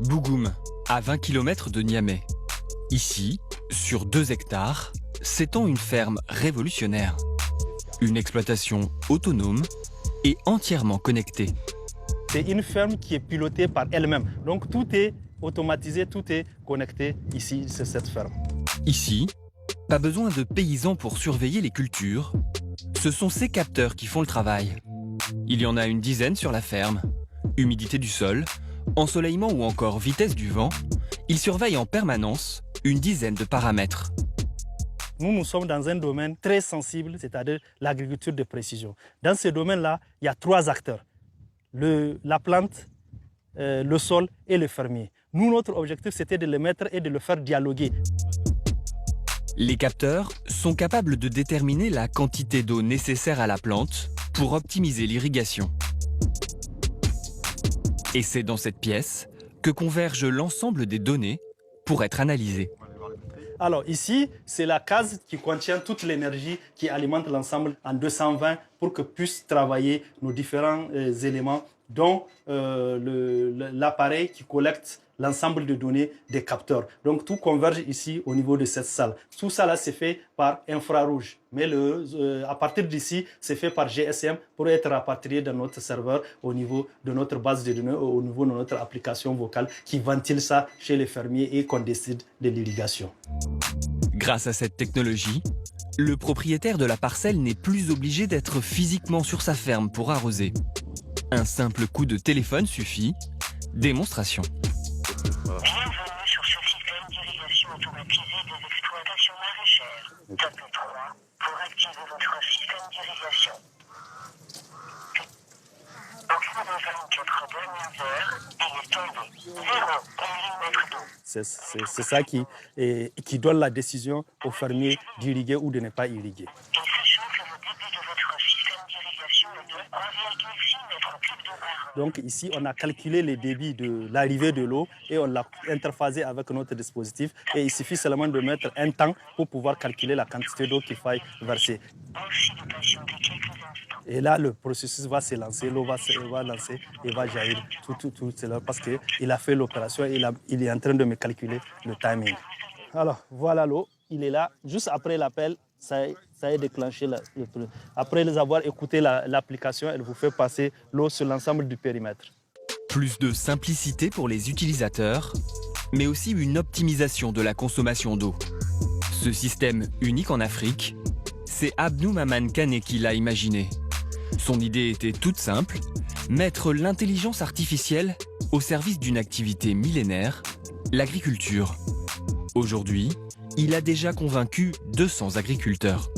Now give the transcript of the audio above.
Bougoum, à 20 km de Niamey. Ici, sur 2 hectares, s'étend une ferme révolutionnaire. Une exploitation autonome et entièrement connectée. C'est une ferme qui est pilotée par elle-même. Donc tout est automatisé, tout est connecté ici, sur cette ferme. Ici, pas besoin de paysans pour surveiller les cultures. Ce sont ces capteurs qui font le travail. Il y en a une dizaine sur la ferme. Humidité du sol, ensoleillement ou encore vitesse du vent, ils surveillent en permanence une dizaine de paramètres. Nous sommes dans un domaine très sensible, c'est-à-dire l'agriculture de précision. Dans ce domaine-là, il y a 3 acteurs. La plante, le sol et le fermier. Nous, notre objectif, c'était de les mettre et de le faire dialoguer. Les capteurs sont capables de déterminer la quantité d'eau nécessaire à la plante pour optimiser l'irrigation. Et c'est dans cette pièce que convergent l'ensemble des données pour être analysées. Alors ici, c'est la case qui contient toute l'énergie qui alimente l'ensemble en 220 pour que puissent travailler nos différents éléments, dont l'appareil qui collecte l'ensemble de données des capteurs. Donc tout converge ici au niveau de cette salle. Tout ça là, c'est fait par infrarouge. Mais à partir d'ici, c'est fait par GSM pour être rapatrié dans notre serveur au niveau de notre base de données, au niveau de notre application vocale qui ventile ça chez les fermiers et qu'on décide de l'irrigation. Grâce à cette technologie, le propriétaire de la parcelle n'est plus obligé d'être physiquement sur sa ferme pour arroser. Un simple coup de téléphone suffit. Démonstration. Bienvenue sur ce système d'irrigation automatisée des exploitations maraîchères. Tapez 3 pour activer votre système d'irrigation. Au cours des 24 dernières heures, il est tombé 0 mm d'eau. C'est ça qui donne la décision aux fermiers d'irriguer ou de ne pas irriguer. Et sachant que le débit de votre système d'irrigation est de 1,6 m3 d'eau par an. Donc ici, on a calculé les débits de l'arrivée de l'eau et on l'a interphasé avec notre dispositif. Et il suffit seulement de mettre un temps pour pouvoir calculer la quantité d'eau qu'il faille verser. Merci de patienter quelques instants. Et là, le processus va se lancer, l'eau va lancer et va jaillir tout cela parce qu'il a fait l'opération et il est en train de me calculer le timing. Alors, voilà l'eau, il est là. Juste après l'appel, ça a déclenché. Après les avoir écouté l'application, elle vous fait passer l'eau sur l'ensemble du périmètre. Plus de simplicité pour les utilisateurs, mais aussi une optimisation de la consommation d'eau. Ce système unique en Afrique, c'est Abdou Maman Kane qui l'a imaginé. Son idée était toute simple, mettre l'intelligence artificielle au service d'une activité millénaire, l'agriculture. Aujourd'hui, il a déjà convaincu 200 agriculteurs.